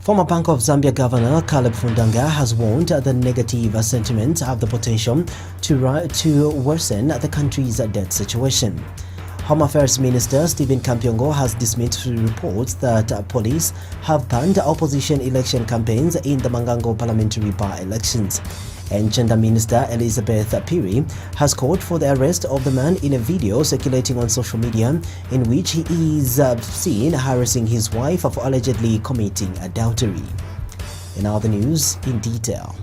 Former Bank of Zambia Governor Caleb Fundanga has warned that negative sentiments have the potential to worsen the country's debt situation. Home Affairs Minister Stephen Kampyongo has dismissed reports that police have banned opposition election campaigns in the Mangango parliamentary by-elections. And Gender Minister Elizabeth Piri has called for the arrest of the man in a video circulating on social media in which he is seen harassing his wife for allegedly committing adultery. In other news, in detail.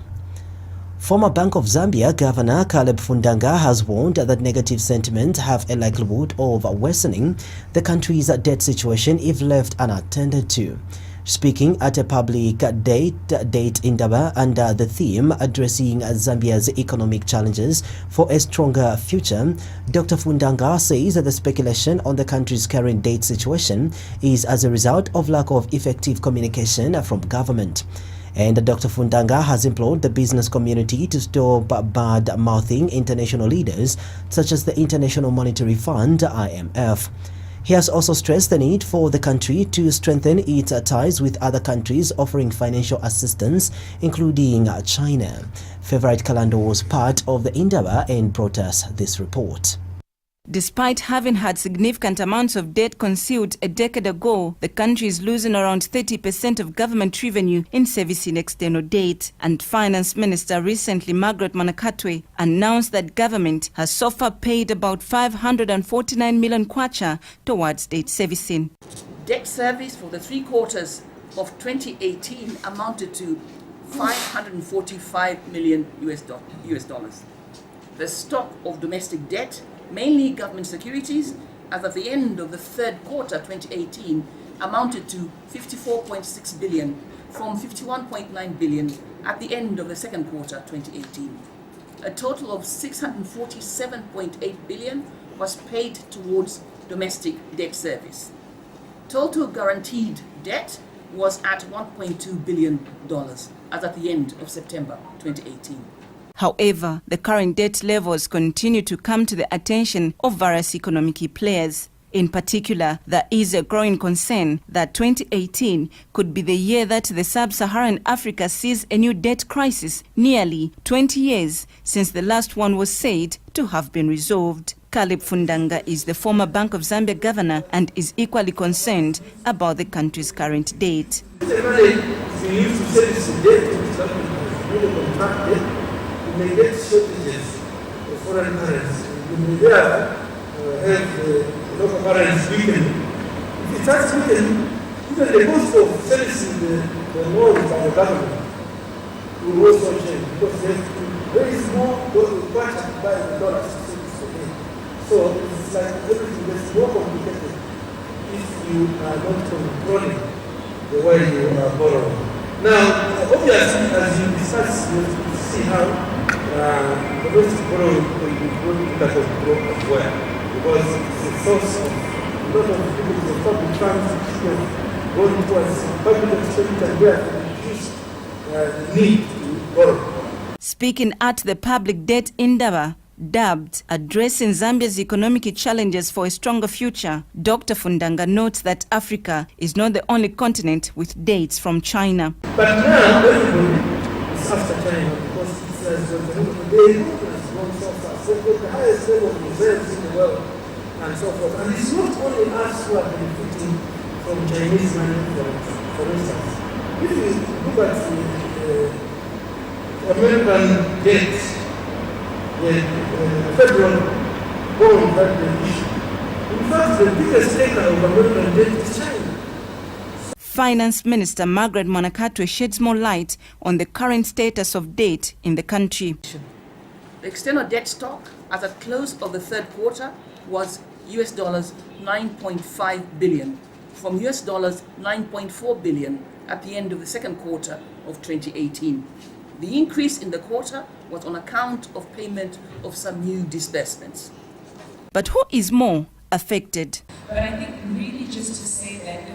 Former Bank of Zambia Governor Caleb Fundanga has warned that negative sentiments have a likelihood of worsening the country's debt situation if left unattended to. Speaking at a public date in Daba under the theme addressing Zambia's economic challenges for a stronger future, Dr. Fundanga says that the speculation on the country's current debt situation is as a result of lack of effective communication from government. And Dr. Fundanga has implored the business community to stop bad-mouthing international leaders such as the International Monetary Fund (IMF). He has also stressed the need for the country to strengthen its ties with other countries offering financial assistance, including China. Favorite Kalando was part of the Indaba and brought us this report. Despite having had significant amounts of debt concealed a decade ago, the country is losing around 30% of government revenue in servicing external debt. And Finance Minister recently, Margaret Manakatwe, announced that government has so far paid about 549 million kwacha towards debt servicing. Debt service for the 3 quarters of 2018 amounted to $545 million US dollars. The stock of domestic debt, mainly government securities, as at the end of the 3rd quarter 2018 amounted to 54.6 billion from 51.9 billion at the end of the 2nd quarter 2018. A total of 647.8 billion was paid towards domestic debt service. Total guaranteed debt was at $1.2 billion as at the end of September 2018. However, the current debt levels continue to come to the attention of various economic players. In particular, there is a growing concern that 2018 could be the year that the sub-Saharan Africa sees a new debt crisis, nearly 20 years since the last one was said to have been resolved. Caleb Fundanga is the former Bank of Zambia governor and is equally concerned about the country's current debt. You may get shortages of foreign currency. You may have local currency weakened. If it starts weakening, even the cost of servicing the loans by the government will also change because there is more kwacha to buy the dollars to service the day. So it's like everything gets more complicated if you are not controlling the way you are borrowing. Now, obviously, as you discuss, you see how the domestic borrowing will be brought under control as well, because it's a source of a lot of people of public funds going towards public expenditure and therefore reduce the need to borrow. Speaking at the public debt Indaba, dubbed Addressing Zambia's Economic Challenges for a Stronger Future, Dr. Fundanga notes that Africa is not the only continent with debts from China. But now everybody is after China because they has gone so far. So they've got the highest level of reserves in the world and so forth. And it's not only us who are benefiting from Chinese money, for instance. If you look at the American debt, the federal bond that they issue. In fact, the biggest taker of American debt is China. Finance Minister Margaret Manakatwe sheds more light on the current status of debt in the country. The external debt stock as at close of the 3rd quarter was US dollars 9.5 billion from US dollars 9.4 billion at the end of the 2nd quarter of 2018. The increase in the quarter was on account of payment of some new disbursements. But who is more affected? But I think really just to say that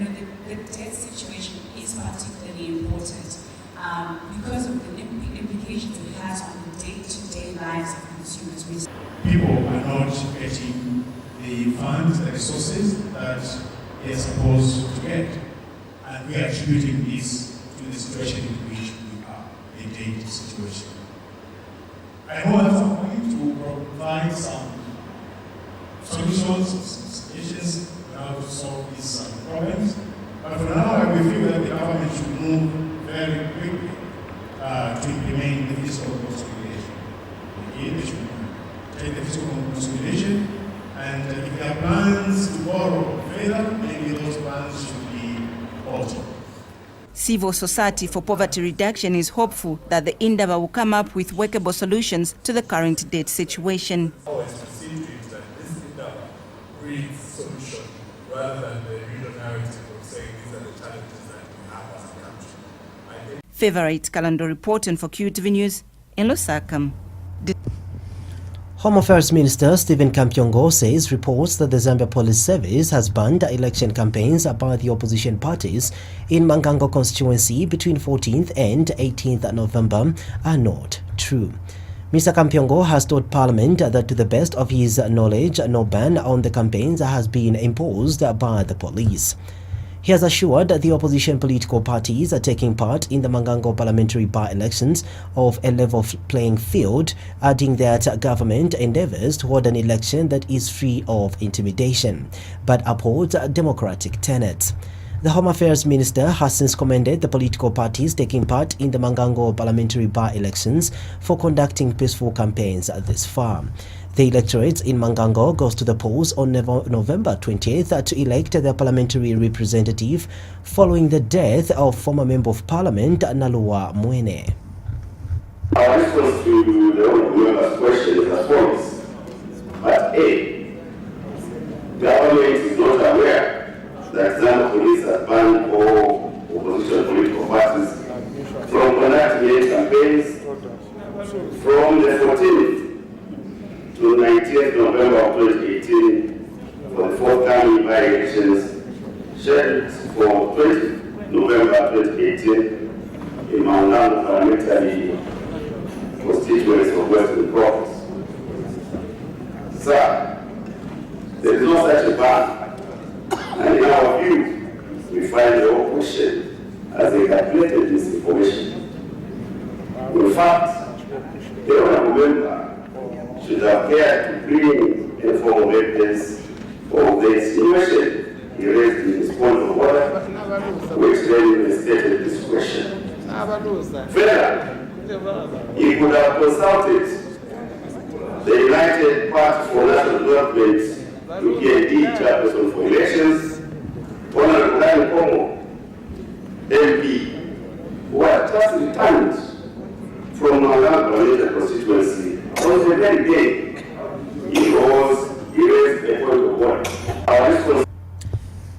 the debt situation is particularly important because of the implications it has on the day-to-day lives of consumers. People are not getting the funds and resources that they are supposed to get, and we are attributing this to to the situation in which we are, a debt situation. I hope I'm going to provide some solutions, some suggestions on how to solve these problems. But for now, I will feel that the government should move very quickly to implement the fiscal consolidation. Again, they should take the fiscal consolidation, and if there are plans to borrow further, maybe those plans should be altered. Civil Society for Poverty Reduction is hopeful that the Indaba will come up with workable solutions to the current debt situation. Always to see to it that this Indaba breeds solution rather than the usual narrative of saying these are the challenges that we have as a country. Favorite Kalando reporting for QTV News in Lusaka. Home Affairs Minister Stephen Kampyongo says reports that the Zambia Police Service has banned election campaigns by the opposition parties in Mangango constituency between 14th and 18th November are not true. Mr. Kampyongo has told Parliament that to the best of his knowledge, no ban on the campaigns has been imposed by the police. He has assured the opposition political parties are taking part in the Mangango parliamentary by-elections of a level playing field, adding that government endeavors toward an election that is free of intimidation, but upholds democratic tenets. The Home Affairs Minister has since commended the political parties taking part in the Mangango parliamentary by-elections for conducting peaceful campaigns thus far. The electorate in Mangango goes to the polls on November 20th to elect their parliamentary representative following the death of former Member of Parliament Nalua Mwene. Our response to the honourable member's question is as follows. But A, government is not aware that Zambia police have banned all opposition political parties from conducting any campaigns from the 14th to 19th November of 2018 for the forthcoming by-elections scheduled for 20th November 2018 in Mangango parliamentary constituency of Western Province. Sir, there is no such a ban, and in our view, we find the opposition as a calculated misinformation. In fact, the honourable member should have cared to bring informal evidence of the insinuation he raised in his point of order, which then stated this question. Further, he could have consulted the United Party for National Development to PND chairperson for elections, Honorable Brian Como, MP, who had just returned from Mangango constituency. On the very day, he raised a point of order. Our response.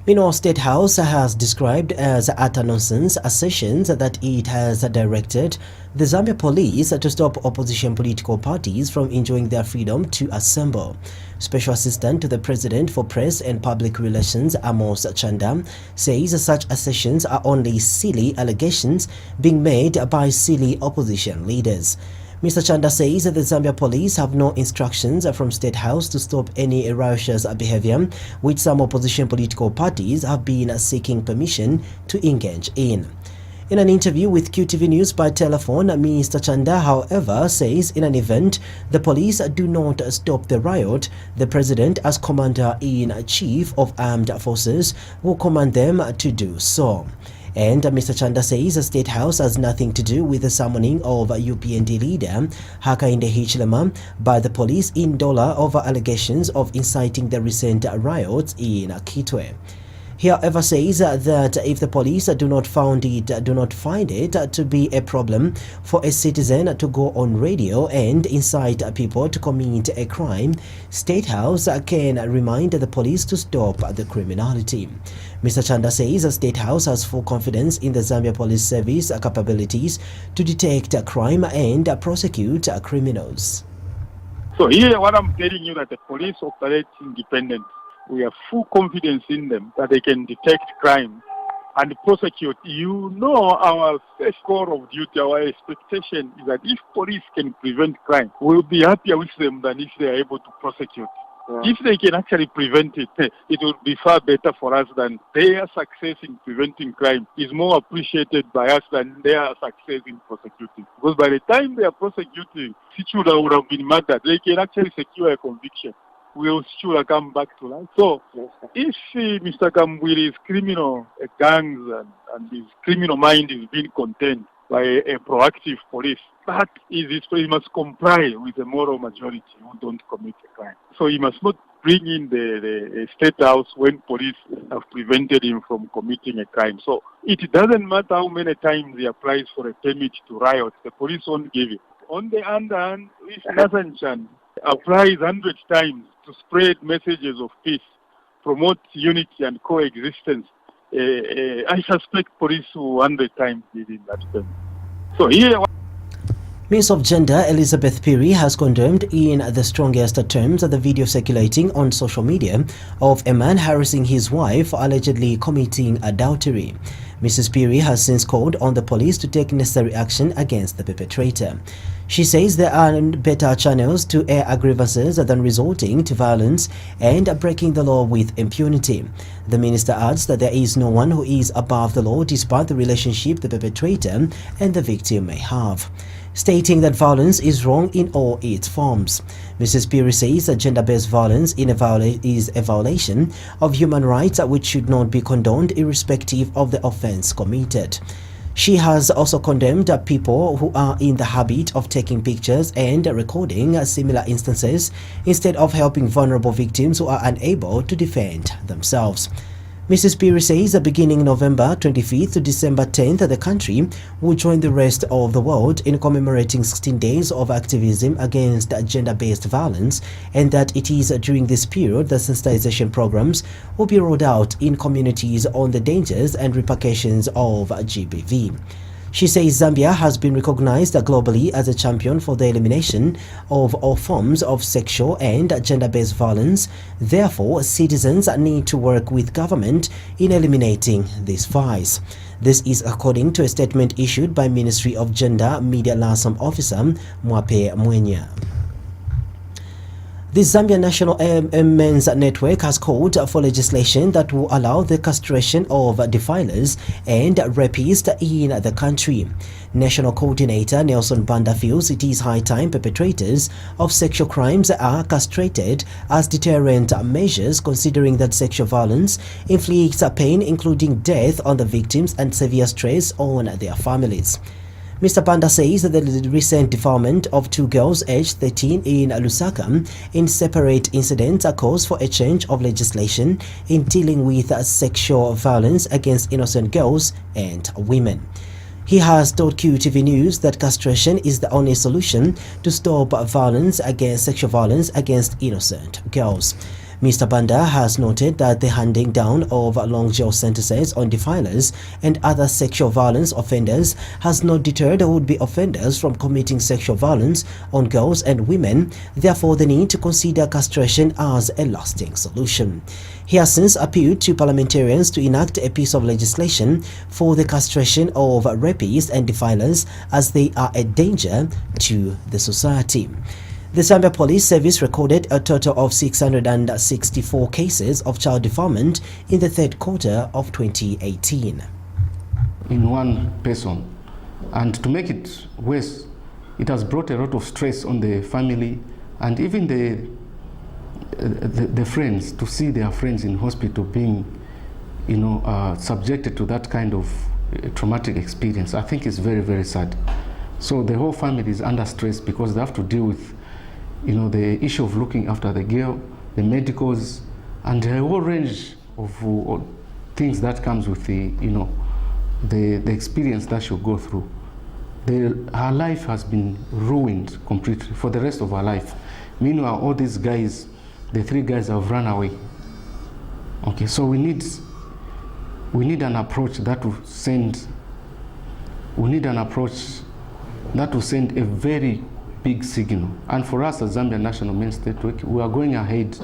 Meanwhile, State House has described as utter nonsense assertions that it has directed the Zambia police to stop opposition political parties from enjoying their freedom to assemble. Special Assistant to the President for Press and Public Relations, Amos Chanda, says such assertions are only silly allegations being made by silly opposition leaders. Mr. Chanda says that the Zambia police have no instructions from State House to stop any riotous behavior, which some opposition political parties have been seeking permission to engage in. In an interview with QTV News by telephone, Mr. Chanda, however, says in an event the police do not stop the riot, the President, as Commander-in-Chief of Armed Forces, will command them to do so. And Mr. Chanda says the State House has nothing to do with the summoning of UPND leader Hakainde Hichilema by the police in Dola over allegations of inciting the recent riots in Kitwe. He, however, says that if the police do not find it to be a problem for a citizen to go on radio and incite people to commit a crime, State House can remind the police to stop the criminality. Mr. Chanda says the State House has full confidence in the Zambia Police Service capabilities to detect crime and prosecute criminals. So here what I'm telling you that the police operate independent. We have full confidence in them that they can detect crime and prosecute. You know, our first core of duty, our expectation is that if police can prevent crime, we'll be happier with them than if they are able to prosecute. If they can actually prevent it, it would be far better for us than their success in preventing crime is more appreciated by us than their success in prosecuting. Because by the time they are prosecuting, Sichula would have been murdered. They can actually secure a conviction. Will Sichula come back to life? So, if Mr. Kambwiri's criminal gangs and his criminal mind is being contained by a proactive police, that is, he must comply with the moral majority who don't commit a crime. So he must not bring in the state house when police have prevented him from committing a crime. So it doesn't matter how many times he applies for a permit to riot, the police won't give it. On the other hand, if Nathan Chan applies 100 times to spread messages of peace, promote unity and coexistence, I suspect police will 100 times give him that permit. So here, Minister of Gender Elizabeth Phiri has condemned in the strongest terms the video circulating on social media of a man harassing his wife allegedly committing adultery. Mrs. Phiri has since called on the police to take necessary action against the perpetrator. She says there are better channels to air grievances than resorting to violence and breaking the law with impunity. The minister adds that there is no one who is above the law despite the relationship the perpetrator and the victim may have, stating that violence is wrong in all its forms. Mrs. Phiri says that gender-based violence is a violation of human rights which should not be condoned irrespective of the offense committed. She has also condemned people who are in the habit of taking pictures and recording similar instances instead of helping vulnerable victims who are unable to defend themselves. Mrs. Phiri says that beginning November 25th to December 10th, the country will join the rest of the world in commemorating 16 days of activism against gender-based violence, and that it is during this period that sensitization programs will be rolled out in communities on the dangers and repercussions of GBV. She says Zambia has been recognized globally as a champion for the elimination of all forms of sexual and gender-based violence. Therefore, citizens need to work with government in eliminating this vice. This is according to a statement issued by Ministry of Gender Media Liaison Officer Mwape Mwenya. The Zambia National Men's Network has called for legislation that will allow the castration of defilers and rapists in the country. National Coordinator Nelson Banda feels it is high time perpetrators of sexual crimes are castrated as deterrent measures, considering that sexual violence inflicts pain including death on the victims and severe stress on their families. Mr. Banda says that the recent defilement of two girls aged 13 in Lusaka in separate incidents calls for a change of legislation in dealing with sexual violence against innocent girls and women. He has told QTV News that castration is the only solution to stop sexual violence against innocent girls. Mr. Banda has noted that the handing down of long jail sentences on defilers and other sexual violence offenders has not deterred would-be offenders from committing sexual violence on girls and women. Therefore, the need to consider castration as a lasting solution. He has since appealed to parliamentarians to enact a piece of legislation for the castration of rapists and defilers, as they are a danger to the society. The Zambia Police Service recorded a total of 664 cases of child defilement in the third quarter of 2018. In one person, and to make it worse, it has brought a lot of stress on the family and even the friends, to see their friends in hospital being, subjected to that kind of traumatic experience. I think it's very, very sad. So the whole family is under stress because they have to deal with the issue of looking after the girl, the medicals, and a whole range of things that comes with the experience that she'll go through. Her life has been ruined completely for the rest of her life. Meanwhile, all these guys, the three guys, have run away. Okay, so we need an approach that will send. We need an approach that will send a very big signal. And for us as Zambia National Men's Network, we are going ahead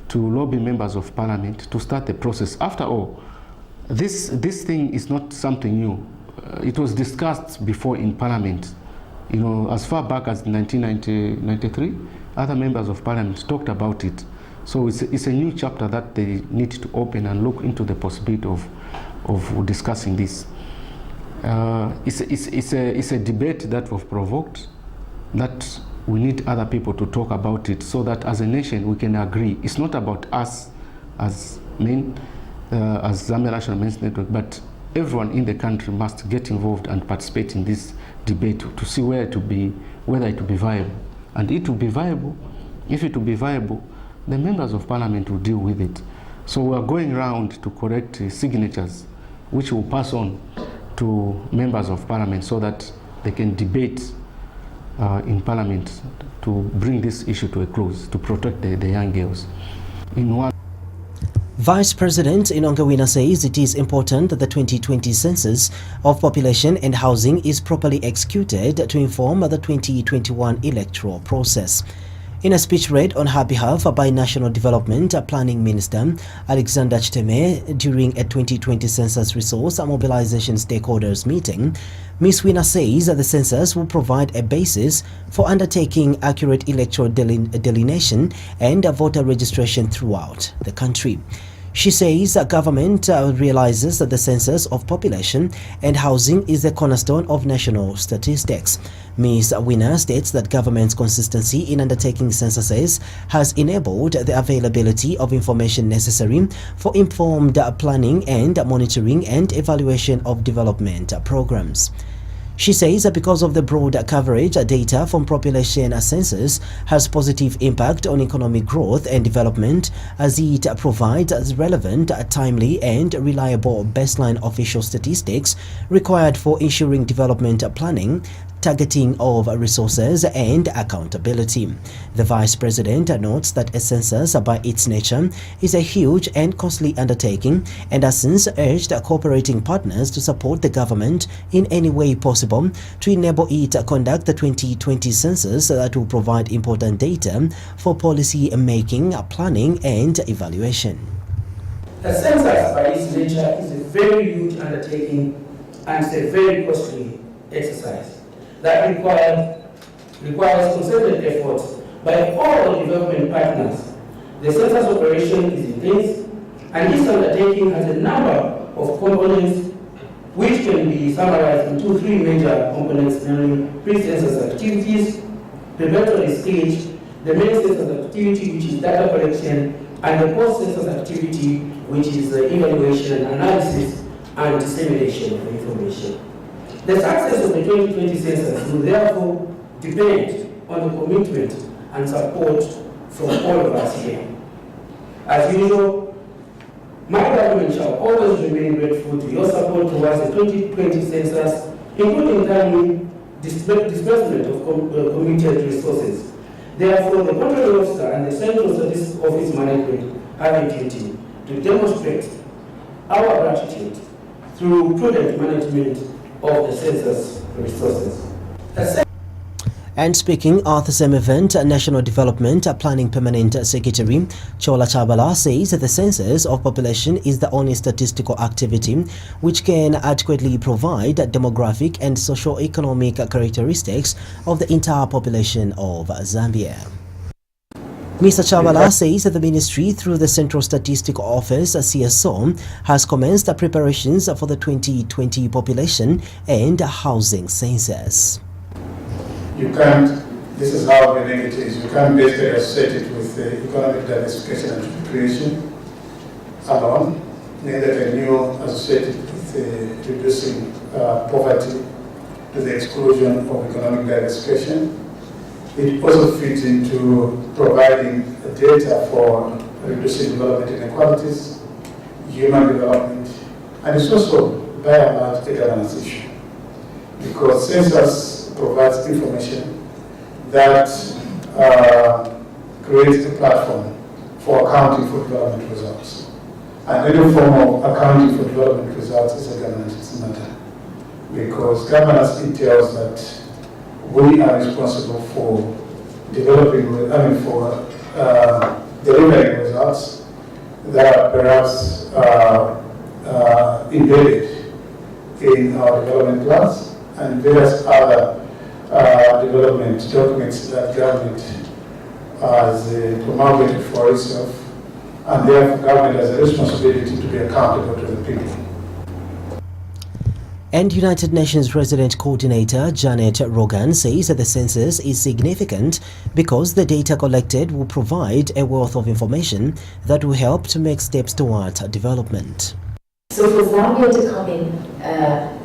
to lobby members of parliament to start the process. After all, this thing is not something new. It was discussed before in parliament. As far back as 1993, other members of parliament talked about it. So it's a new chapter that they need to open and look into the possibility of discussing this. It's a debate that was provoked, that we need other people to talk about it so that as a nation we can agree. It's not about us as Zambia National Men's Network, but everyone in the country must get involved and participate in this debate to see whether it will be viable. And it will be viable. If it will be viable, the members of parliament will deal with it. So we are going around to collect signatures, which will pass on to members of parliament so that they can debate in parliament to bring this issue to a close, to protect the young girls. Vice President Inongawina says it is important that the 2020 census of population and housing is properly executed to inform the 2021 electoral process. In a speech read on her behalf by National Development Planning Minister Alexander Chiteme during a 2020 Census Resource Mobilization Stakeholders meeting, Ms. Wina says that the census will provide a basis for undertaking accurate electoral delineation and voter registration throughout the country. She says that government realizes that the census of population and housing is the cornerstone of national statistics. Ms. Wina states that government's consistency in undertaking censuses has enabled the availability of information necessary for informed planning and monitoring and evaluation of development programs. She says that because of the broad coverage, data from population census has positive impact on economic growth and development as it provides relevant, timely and reliable baseline official statistics required for ensuring development planning, targeting of resources and accountability. The Vice President notes that a census by its nature is a huge and costly undertaking and has since urged cooperating partners to support the government in any way possible to enable it to conduct the 2020 census that will provide important data for policy making, planning and evaluation. The census by its nature is a very huge undertaking and it's a very costly exercise that requires concerted efforts by all development partners. The census operation is intense, and this undertaking has a number of components which can be summarized into three major components, namely pre-census activities, preparatory stage, the main census activity, which is data collection, and the post-census activity, which is evaluation, analysis, and dissemination of information. The success of the 2020 census will therefore depend on the commitment and support from all of us here. As usual, my government shall always remain grateful to your support towards the 2020 census, including timely disbursement of committed resources. Therefore, the control officer and the Central Statistics Office management have a duty to demonstrate our gratitude through prudent management of the census resources. And speaking at the same event, National Development Planning Permanent Secretary Chola Chabala says that the census of population is the only statistical activity which can adequately provide demographic and socio-economic characteristics of the entire population of Zambia. Mr. Chabala says that the ministry, through the Central Statistical Office, CSO, has commenced the preparations for the 2020 population and housing census. You can't, this is how the it is, you can't basically associate it with economic diversification and creation alone, neither can you associate it with reducing poverty to the exclusion of economic diversification. It also fits into providing data for reducing development inequalities, human development, and it's also by and large a governance issue, because census provides information that creates a platform for accounting for development results. And any form of accounting for development results is a governance matter, because governance entails that we are responsible for developing, delivering results that are perhaps embedded in our development plans and various other development documents that government as promulgated for itself, and therefore government has a responsibility to be accountable to the people. And United Nations Resident Coordinator Janet Rogan says that the census is significant because the data collected will provide a wealth of information that will help to make steps towards development. So for Zambia to come in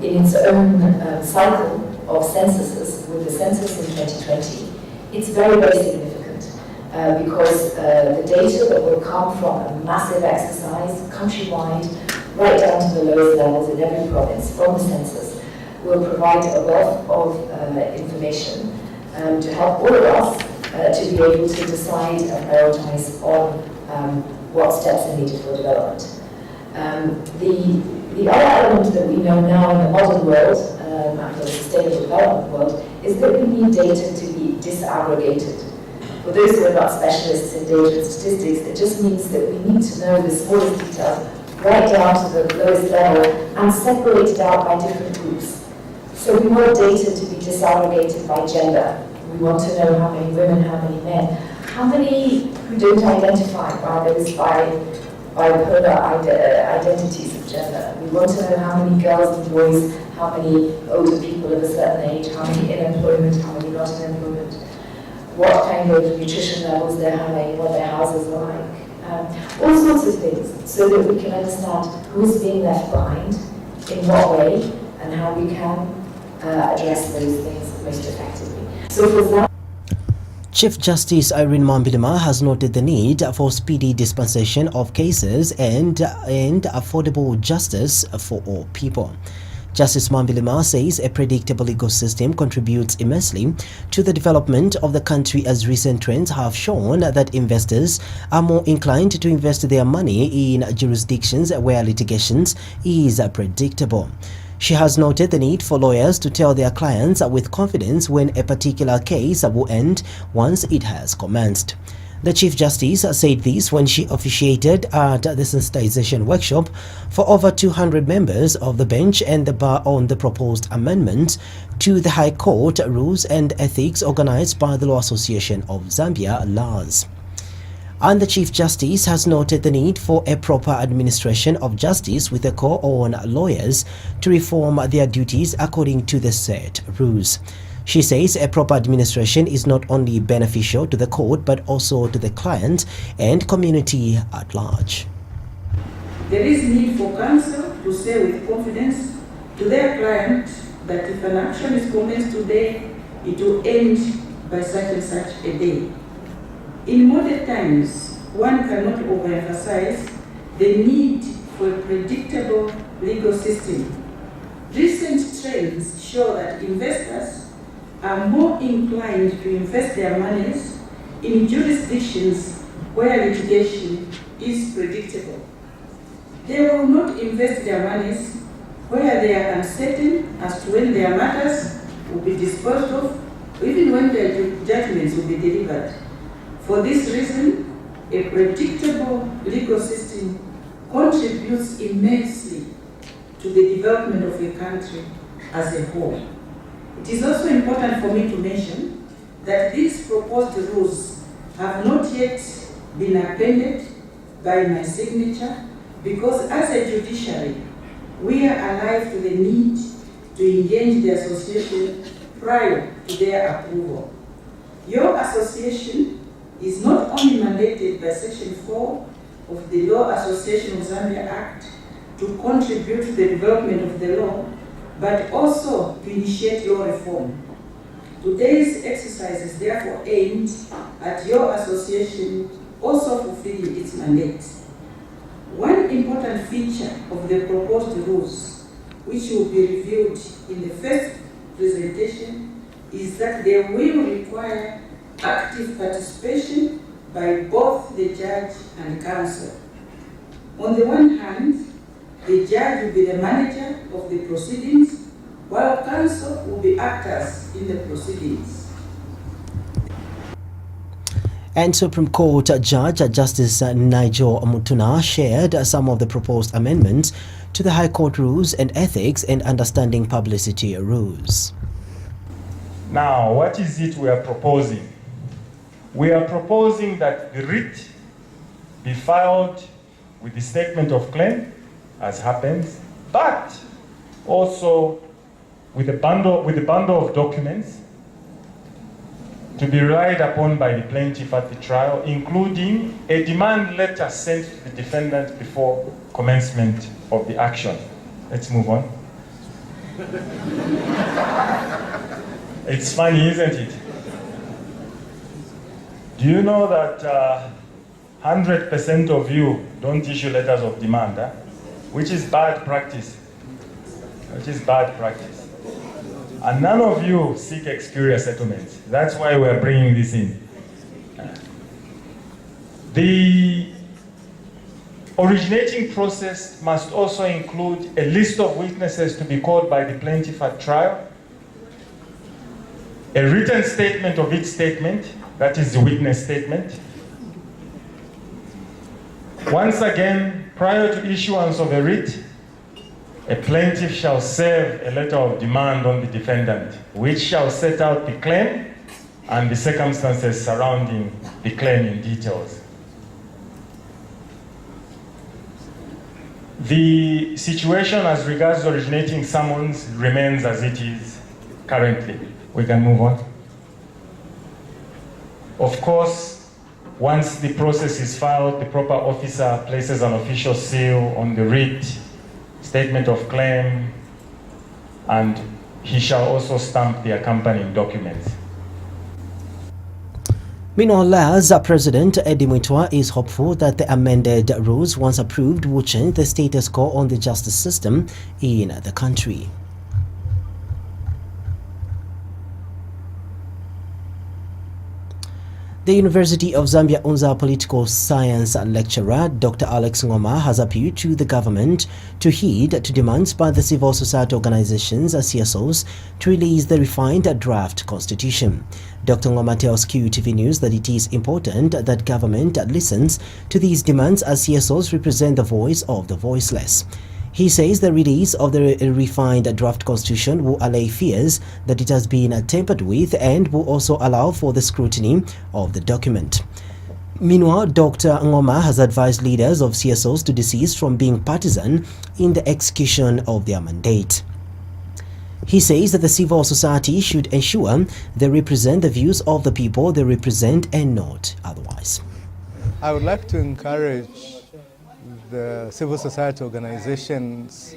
its own cycle of censuses, with the census in 2020, it's very, very significant because the data that will come from a massive exercise countrywide, right down to the lowest levels in every province from the census, will provide a wealth of information to help all of us to be able to decide and prioritize on what steps are needed for development. The other element that we know now in the modern world, and the sustainable development world, is that we need data to be disaggregated. For those who are not specialists in data and statistics, it just means that we need to know the smallest details right down to the lowest level and separated out by different groups. So we want data to be disaggregated by gender. We want to know how many women, how many men, how many who don't identify by polar identities of gender. We want to know how many girls and boys, how many older people of a certain age, how many in employment, how many not in employment, what kind of nutrition levels they're having, what their houses are like. All sorts of things, so that we can understand who's being left behind, in what way, and how we can address those things most effectively. So for that, Chief Justice Irene Mambilima has noted the need for speedy dispensation of cases and affordable justice for all people. Justice Mambilima says a predictable legal system contributes immensely to the development of the country, as recent trends have shown that investors are more inclined to invest their money in jurisdictions where litigations is predictable. She has noted the need for lawyers to tell their clients with confidence when a particular case will end once it has commenced. The Chief Justice said this when she officiated at the sensitization workshop for over 200 members of the bench and the bar on the proposed amendment to the High Court Rules and Ethics organized by the Law Association of Zambia, LAS. And the Chief Justice has noted the need for a proper administration of justice with a call on lawyers to reform their duties according to the set rules. She says a proper administration is not only beneficial to the court but also to the client and community at large. There is need for counsel to say with confidence to their client that if an action is commenced today, it will end by such and such a day. In modern times, one cannot overemphasize the need for a predictable legal system. Recent trends show that investors are more inclined to invest their monies in jurisdictions where litigation is predictable. They will not invest their monies where they are uncertain as to when their matters will be disposed of, even when their judgments will be delivered. For this reason, a predictable legal system contributes immensely to the development of a country as a whole. It is also important for me to mention that these proposed rules have not yet been appended by my signature because as a judiciary, we are alive to the need to engage the association prior to their approval. Your association is not only mandated by Section 4 of the Law Association of Zambia Act to contribute to the development of the law, but also to initiate law reform. Today's exercise is therefore aimed at your association also fulfilling its mandate. One important feature of the proposed rules, which will be reviewed in the first presentation, is that they will require active participation by both the judge and counsel. On the one hand, the judge will be the manager of the proceedings, while counsel will be actors in the proceedings. And Supreme Court Judge Justice Nigel Mutuna shared some of the proposed amendments to the High Court Rules and Ethics and Understanding Publicity Rules. Now, what is it we are proposing? We are proposing that the writ be filed with the statement of claim, as happens, but also with a bundle of documents to be relied upon by the plaintiff at the trial, including a demand letter sent to the defendant before commencement of the action. Let's move on. It's funny, isn't it? Do you know that 100% of you don't issue letters of demand, which is bad practice? Which is bad practice. And none of you seek exterior settlements. That's why we're bringing this in. The originating process must also include a list of witnesses to be called by the plaintiff at trial, a written statement of each statement, that is the witness statement. Once again, prior to issuance of a writ, a plaintiff shall serve a letter of demand on the defendant, which shall set out the claim and the circumstances surrounding the claim in details. The situation as regards originating summons remains as it is currently. We can move on. Of course, once the process is filed, the proper officer places an official seal on the writ, statement of claim, and he shall also stamp the accompanying documents. Meanwhile, as President Eddie Mwitwa is hopeful that the amended rules, once approved, will change the status quo on the justice system in the country. The University of Zambia Unza political science lecturer Dr. Alex Ngoma has appealed to the government to heed to demands by the civil society organizations as CSOs to release the refined draft constitution. Dr. Ngoma tells QTV News that it is important that government listens to these demands as CSOs represent the voice of the voiceless. He says the release of the refined draft constitution will allay fears that it has been tampered with and will also allow for the scrutiny of the document. Meanwhile, Dr. Ngoma has advised leaders of CSOs to desist from being partisan in the execution of their mandate. He says that the civil society should ensure they represent the views of the people they represent and not otherwise. I would like to encourage the civil society organizations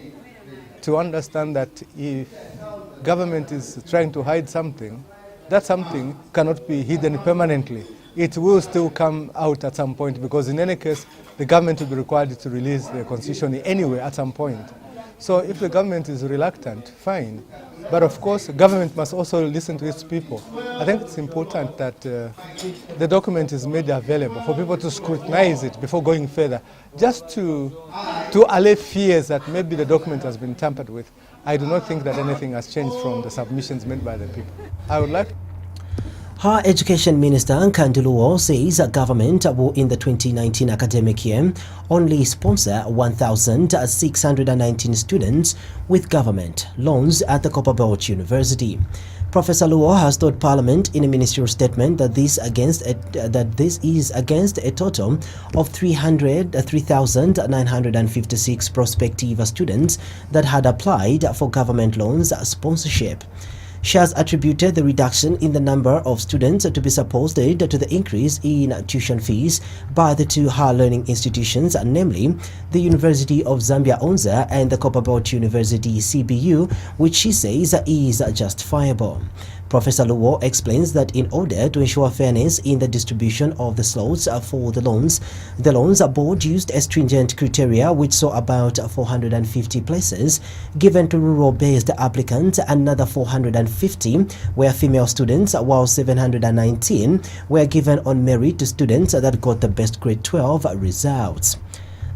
to understand that if government is trying to hide something, that something cannot be hidden permanently. It will still come out at some point, because in any case, the government will be required to release the constitution anyway at some point. So if the government is reluctant, fine. But of course, the government must also listen to its people. I think it's important that the document is made available for people to scrutinize it before going further, just to allay fears that maybe the document has been tampered with. I do not think that anything has changed from the submissions made by the people. I would like Her Education Minister Nkanduluo says that government will in the 2019 academic year only sponsor 1,619 students with government loans at the Copperbelt University. Professor Luo has told Parliament in a ministerial statement that this is against a total of 3,956 prospective students that had applied for government loans sponsorship. She has attributed the reduction in the number of students to be supported to the increase in tuition fees by the two higher learning institutions, namely the University of Zambia Unza and the Copperbelt University CBU, which she says is justifiable. Professor Luo explains that in order to ensure fairness in the distribution of the slots for the loans board used a stringent criteria which saw about 450 places given to rural-based applicants, another 450 were female students, while 719 were given on merit to students that got the best grade 12 results.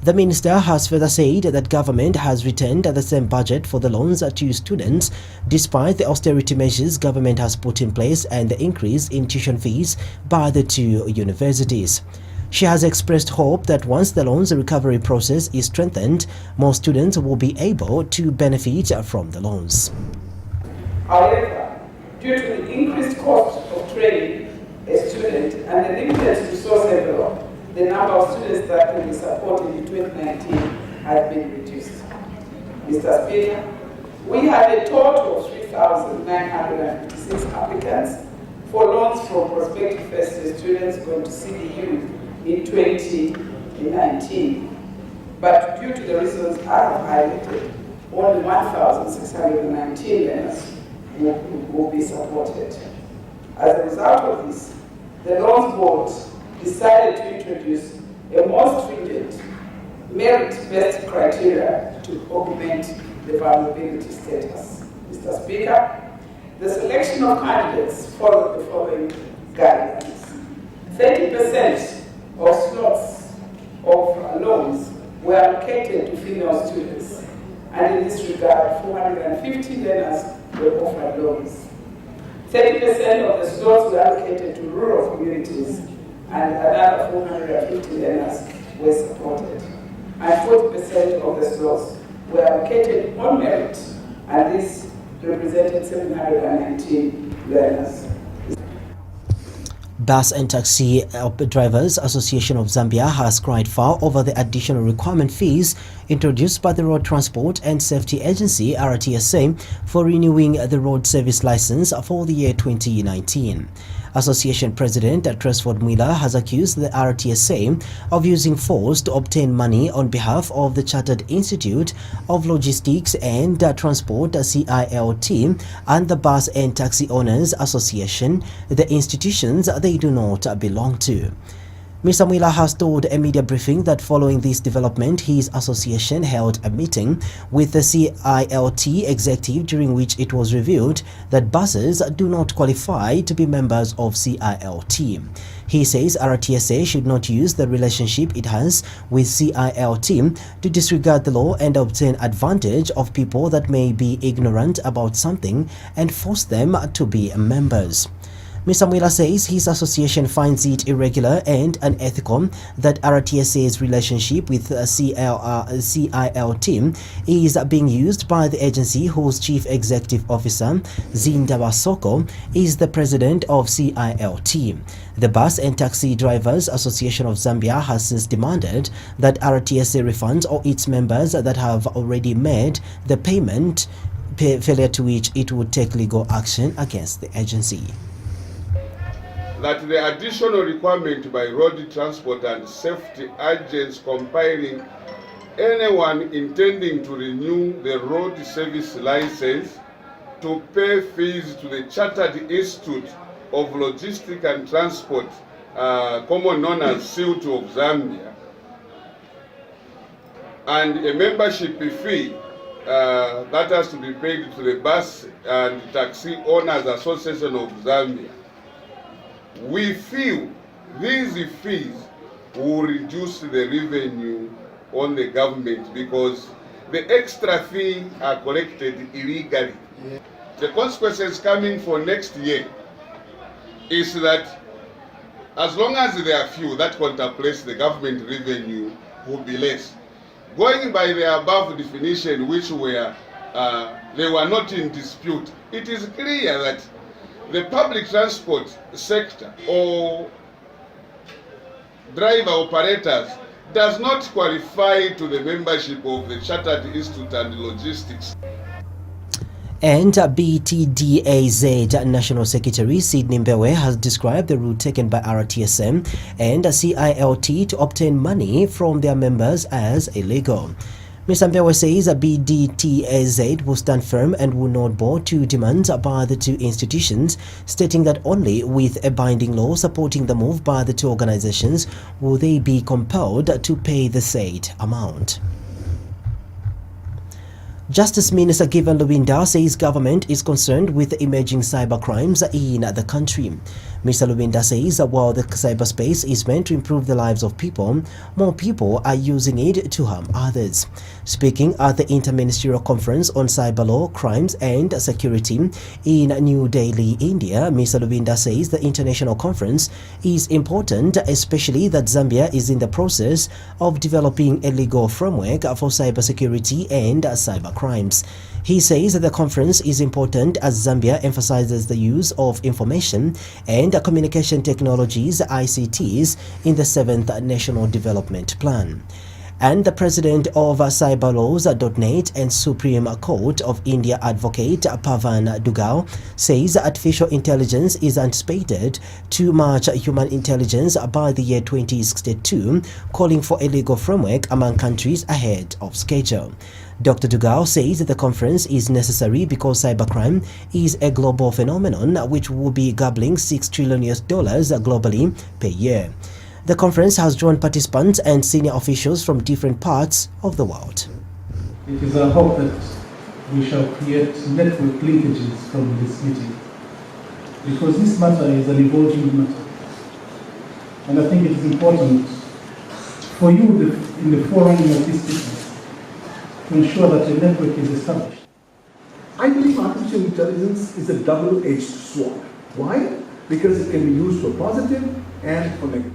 The minister has further said that government has retained the same budget for the loans to students despite the austerity measures government has put in place and the increase in tuition fees by the two universities. She has expressed hope that once the loans recovery process is strengthened, more students will be able to benefit from the loans. However, due to the increased cost of training a student and the limited resource envelope, the number of students that will be supported in 2019 has been reduced. Mr. Speaker, we had a total of 3,956 applicants for loans from prospective first-year students going to CDU in 2019. But due to the reasons I have highlighted, only 1,619 learners will be supported. As a result of this, the Loans Board decided to introduce a more stringent merit-based criteria to augment the vulnerability status. Mr. Speaker, the selection of candidates followed the following guidelines. 30% of slots of loans were allocated to female students, and in this regard, 450 learners were offered loans. 30% of the slots were allocated to rural communities, and another 450 learners were supported. And 40% of the slots were allocated on merit, and this represented 719 learners. Bus and Taxi Drivers Association of Zambia has cried foul over the additional requirement fees introduced by the Road Transport and Safety Agency (RTSA) for renewing the road service license for the year 2019. Association President Tresford Mwila has accused the RTSA of using force to obtain money on behalf of the Chartered Institute of Logistics and Transport (CILT) and the Bus and Taxi Owners Association, the institutions they do not belong to. Mr. Mwila has told a media briefing that following this development, his association held a meeting with the CILT executive during which it was revealed that buses do not qualify to be members of CILT. He says RTSA should not use the relationship it has with CILT to disregard the law and obtain advantage of people that may be ignorant about something and force them to be members. Mr. Mwila says his association finds it irregular and unethical that RTSA's relationship with CILT is being used by the agency whose Chief Executive Officer, Zinda Wasoko, is the president of CILT. The Bus and Taxi Drivers Association of Zambia has since demanded that RTSA refunds all its members that have already made the payment, failure to which it would take legal action against the agency. That the additional requirement by road transport and safety agents compiling anyone intending to renew the road service license to pay fees to the Chartered Institute of Logistics and Transport, common known as CILT of Zambia, and a membership fee that has to be paid to the Bus and Taxi Owners Association of Zambia. We feel these fees will reduce the revenue on the government because the extra fee are collected illegally. The consequences coming for next year is that as long as there are few that contemplates the government revenue will be less. Going by the above definition, which were they were not in dispute, it is clear that the public transport sector or driver operators does not qualify to the membership of the Chartered Institute and Logistics. And BTDAZ National Secretary Sidney Mbewe has described the route taken by RTSM and CILT to obtain money from their members as illegal. Mr. Mbewe says BDTAZ will stand firm and will not bow to demands by the two institutions, stating that only with a binding law supporting the move by the two organizations will they be compelled to pay the said amount. Justice Minister Given Lubinda says government is concerned with the emerging cyber crimes in the country. Mr. Lubinda says that while the cyberspace is meant to improve the lives of people, more people are using it to harm others. Speaking at the Interministerial Conference on Cyber Law, Crimes and Security in New Delhi, India, Mr. Lubinda says the international conference is important, especially that Zambia is in the process of developing a legal framework for cybersecurity and cyber crimes. He says that the conference is important as Zambia emphasizes the use of information and communication technologies (ICTs) in the 7th National Development Plan. And the president of cyberlaws.net and Supreme Court of India advocate Pavan Dugal says artificial intelligence is anticipated to match human intelligence by the year 2062, calling for a legal framework among countries ahead of schedule. Dr. Dugal says that the conference is necessary because cybercrime is a global phenomenon which will be gobbling $6 trillion globally per year. The conference has drawn participants and senior officials from different parts of the world. It is our hope that we shall create network linkages from this meeting, because this matter is an evolving matter. And I think it is important for you in the forerunning of this meeting to ensure that a network is established. I believe artificial intelligence is a double-edged sword. Why? Because it can be used for positive and for negative.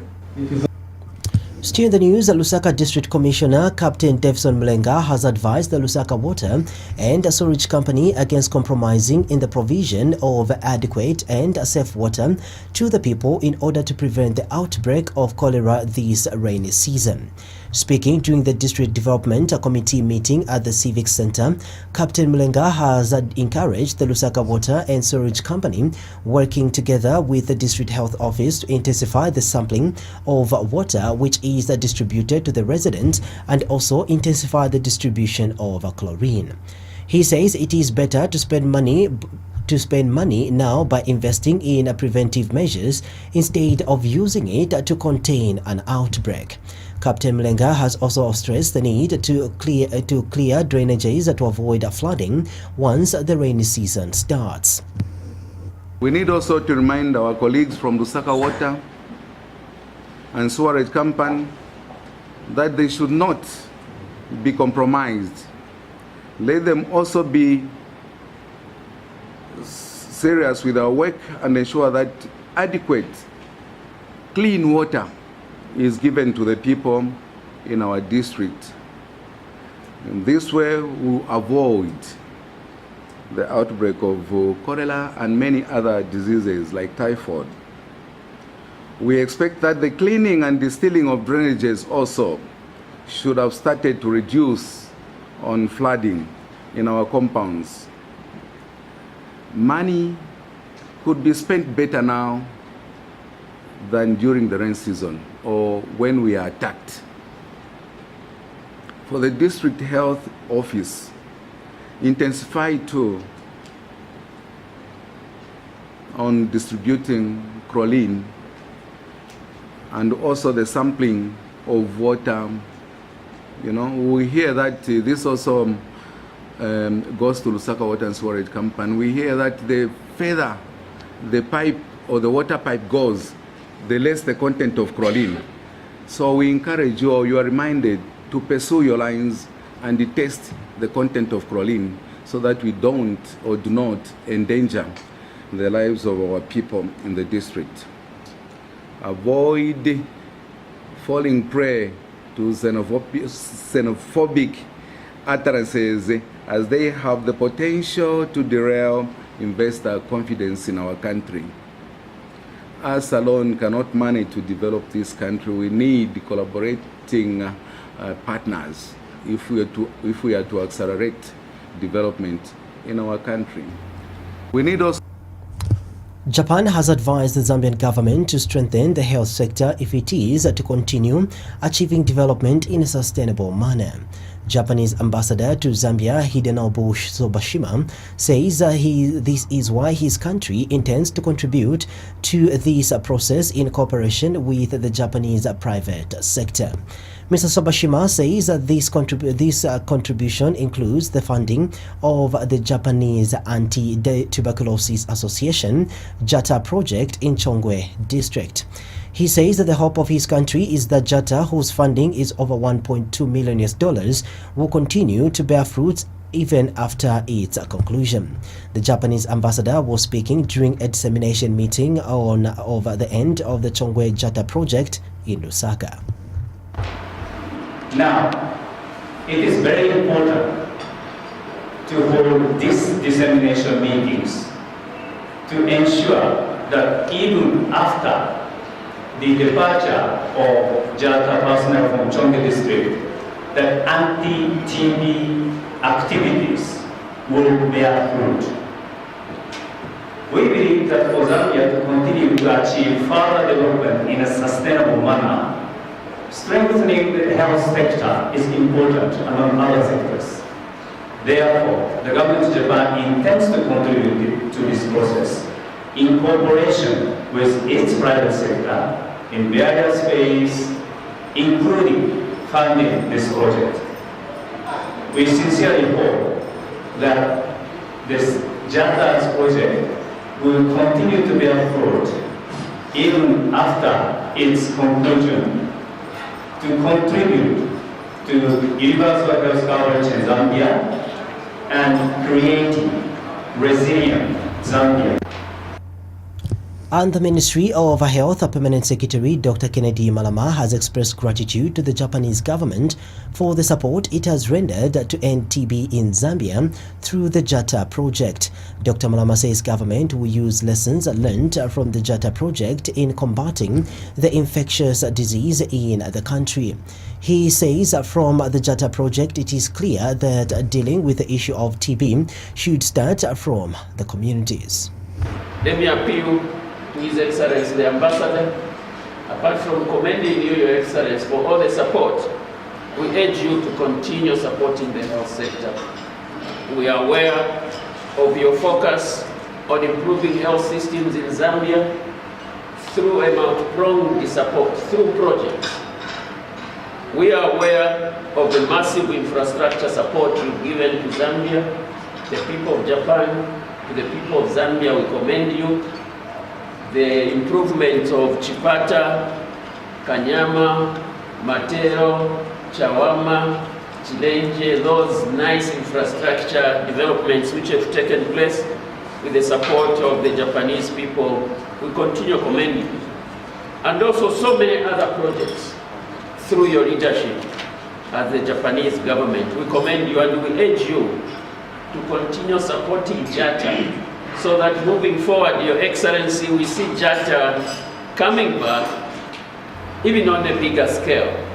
Still in the news, Lusaka District Commissioner Captain Davison Mlenga has advised the Lusaka Water and Sewage Company against compromising in the provision of adequate and safe water to the people in order to prevent the outbreak of cholera this rainy season. Speaking during the District Development Committee meeting at the Civic Center, Captain Mlenga has encouraged the Lusaka Water and Sewage Company working together with the District Health Office to intensify the sampling of water which is distributed to the residents and also intensify the distribution of chlorine. He says it is better to spend money now by investing in preventive measures instead of using it to contain an outbreak. Captain Mlenga has also stressed the need to clear drainages to avoid flooding once the rainy season starts. We need also to remind our colleagues from Lusaka Water and Sewerage Company that they should not be compromised. Let them also be serious with our work and ensure that adequate, clean water is given to the people in our district. In this way, we avoid the outbreak of cholera and many other diseases like typhoid. We expect that the cleaning and distilling of drainages also should have started to reduce on flooding in our compounds. Money could be spent better now than during the rain season or when we are attacked. For the District Health Office, intensify too on distributing chlorine and also the sampling of water. You know, we hear that this also goes to Lusaka Water and Sewerage Company. We hear that the further the pipe or the water pipe goes, the less the content of chlorine. So we encourage you, or you are reminded to pursue your lines and test the content of chlorine so that we don't or do not endanger the lives of our people in the district. Avoid falling prey to xenophobic utterances as they have the potential to derail investor confidence in our country. Us alone cannot manage to develop this country. We need collaborating partners if we are to accelerate development in our country. We need also. Japan has advised the Zambian government to strengthen the health sector if it is to continue achieving development in a sustainable manner. Japanese ambassador to Zambia, Hidenobu Sobashima, says this is why his country intends to contribute to this process in cooperation with the Japanese private sector. Mr. Sobashima says that this contribution includes the funding of the Japanese Anti-Tuberculosis Association JATA project in Chongwe district. He says that the hope of his country is that JATA, whose funding is over $1.2 million, will continue to bear fruit even after its conclusion. The Japanese ambassador was speaking during a dissemination meeting over the end of the Chongwe JATA project in Lusaka. Now, it is very important hold these dissemination meetings to ensure that even after the departure of Jalta personnel from Chonge district, that anti-TB activities will bear fruit. We believe that for Zambia to continue to achieve further development in a sustainable manner, strengthening the health sector is important among other sectors. Therefore, the government of Japan intends to contribute to this process in cooperation with its private sector in various ways, including funding this project. We sincerely hope that this Jalta's project will continue to bear fruit even after its conclusion, to contribute to universal health coverage in Zambia and creating resilient Zambia. And the Ministry of Health Permanent Secretary Dr. Kennedy Malama has expressed gratitude to the Japanese government for the support it has rendered to end TB in Zambia through the JATA project. Dr. Malama says government will use lessons learned from the JATA project in combating the infectious disease in the country. He says from the JATA project it is clear that dealing with the issue of TB should start from the communities. Let me appeal to His Excellency the Ambassador. Apart from commending you, Your Excellency, for all the support, we urge you to continue supporting the health sector. We are aware of your focus on improving health systems in Zambia through a multi-pronged support, through projects. We are aware of the massive infrastructure support you've given to Zambia, the people of Japan. To the people of Zambia, we commend you. The improvement of Chipata, Kanyama, Matero, Chawama, Chilenje, those nice infrastructure developments which have taken place with the support of the Japanese people, we continue commending you. And also so many other projects through your leadership as the Japanese government. We commend you and we urge you to continue supporting JATA so that moving forward, Your Excellency, we see JATA coming back even on a bigger scale.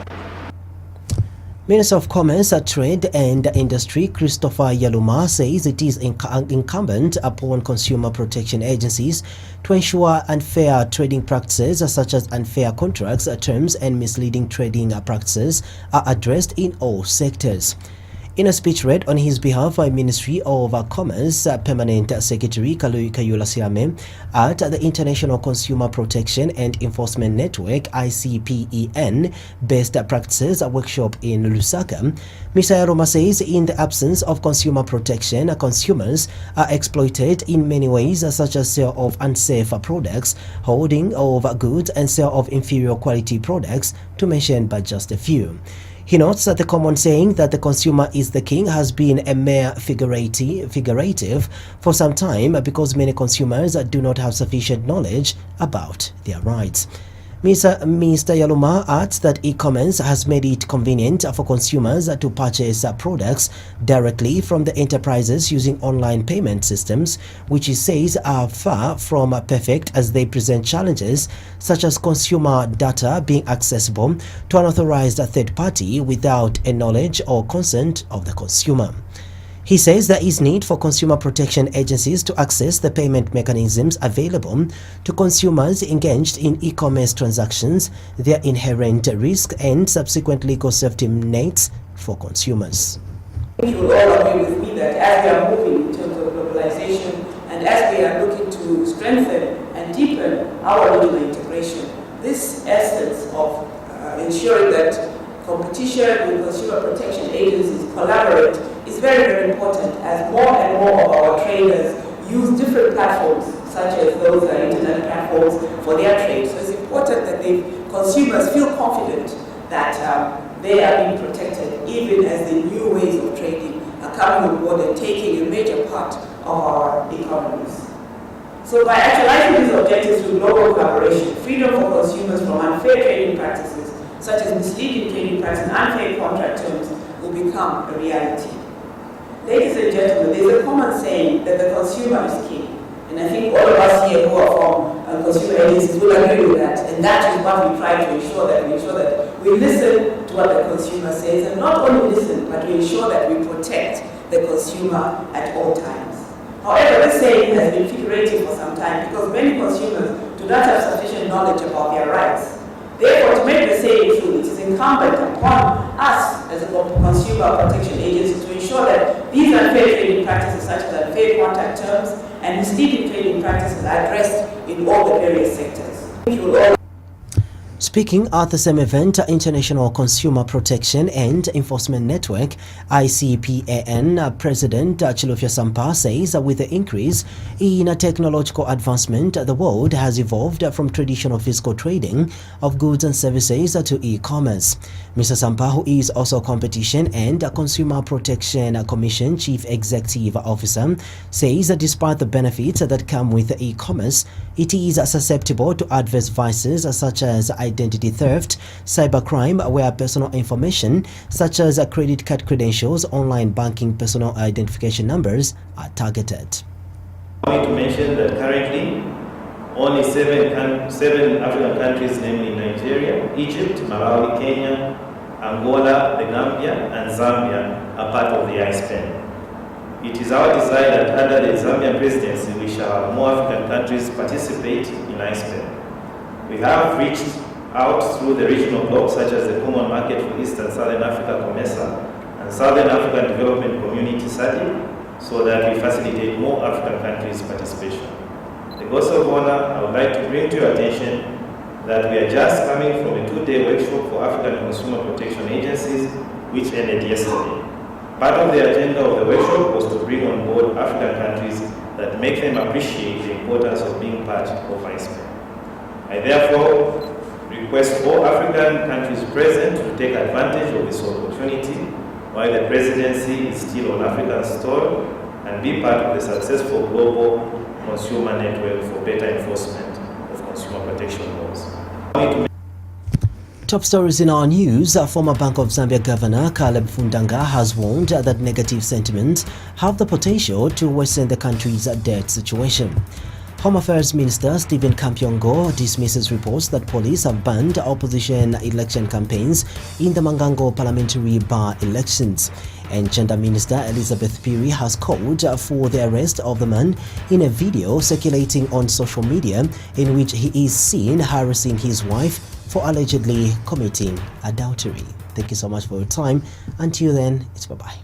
Minister of Commerce, Trade and Industry Christopher Yaluma says it is incumbent upon consumer protection agencies to ensure unfair trading practices such as unfair contracts, terms and misleading trading practices are addressed in all sectors. In a speech read on his behalf by Ministry of Commerce Permanent Secretary Kayula Siame at the International Consumer Protection and Enforcement Network ICPEN Best Practices Workshop in Lusaka, Mr. Yaroma says in the absence of consumer protection, consumers are exploited in many ways such as sale of unsafe products, hoarding of goods and sale of inferior quality products, to mention but just a few. He notes that the common saying that the consumer is the king has been a mere figurative for some time because many consumers do not have sufficient knowledge about their rights. Mr. Yaluma adds that e-commerce has made it convenient for consumers to purchase products directly from the enterprises using online payment systems, which he says are far from perfect as they present challenges such as consumer data being accessible to an authorized third party without a knowledge or consent of the consumer. He says there is need for consumer protection agencies to access the payment mechanisms available to consumers engaged in e-commerce transactions, their inherent risk and subsequent legal safety nets for consumers. You will all agree with me that as we are moving in terms of globalization and as we are looking to strengthen and deepen our regional integration, this essence of ensuring that competition with consumer protection agencies collaborate is very, very important as more and more of our traders use different platforms such as those internet platforms for their trade. So it's important that the consumers feel confident that they are being protected even as the new ways of trading are coming on board and taking a major part of our economies. So by actualizing these objectives through global collaboration, freedom for consumers from unfair trading practices such as misleading trading practices and unfair contract terms will become a reality. Ladies and gentlemen, there's a common saying that the consumer is king. And I think all of us here who are from consumer agencies will agree with that. And that is what we try to ensure that we listen to what the consumer says, and not only listen, but we ensure that we protect the consumer at all times. However, this saying has been figurative for some time because many consumers do not have sufficient knowledge about their rights. Therefore, to make the saying true, it is incumbent upon us as a consumer protection agency to ensure that these unfair trading practices, such as unfair contact terms and misleading trading practices, are addressed in all the various sectors. Speaking at the same event, International Consumer Protection and Enforcement Network (ICPAN) President Chilufya Sampah says with the increase in technological advancement, the world has evolved from traditional physical trading of goods and services to e-commerce. Mr. Sampah, who is also Competition and Consumer Protection Commission Chief Executive Officer, says that despite the benefits that come with e-commerce, it is susceptible to adverse vices such as identity theft, cybercrime, where personal information such as credit card credentials, online banking, personal identification numbers are targeted. I want to mention that currently only seven African countries, namely Nigeria, Egypt, Malawi, Kenya, Angola, the Gambia, and Zambia, are part of the ICPAN. It is our desire that under the Zambian presidency, we shall have more African countries participate in ICPAN. We have reached out through the regional blocs such as the Common Market for East and Southern Africa, COMESA, and Southern African Development Community, SADC, so that we facilitate more African countries' participation. The Ghost of Honor, I would like to bring to your attention that we are just coming from a 2-day workshop for African consumer protection agencies, which ended yesterday. Part of the agenda of the workshop was to bring on board African countries that make them appreciate the importance of being part of ICPAN. I therefore request all African countries present to take advantage of this opportunity while the presidency is still on Africa's stall and be part of the successful global consumer network for better enforcement of consumer protection laws. Top stories in our news. Former Bank of Zambia Governor Caleb Fundanga has warned that negative sentiments have the potential to worsen the country's debt situation. Home Affairs Minister Stephen Kampyongo dismisses reports that police have banned opposition election campaigns in the Mangango parliamentary by-elections. And Gender Minister Elizabeth Piri has called for the arrest of the man in a video circulating on social media in which he is seen harassing his wife for allegedly committing adultery. Thank you so much for your time. Until then, it's bye-bye.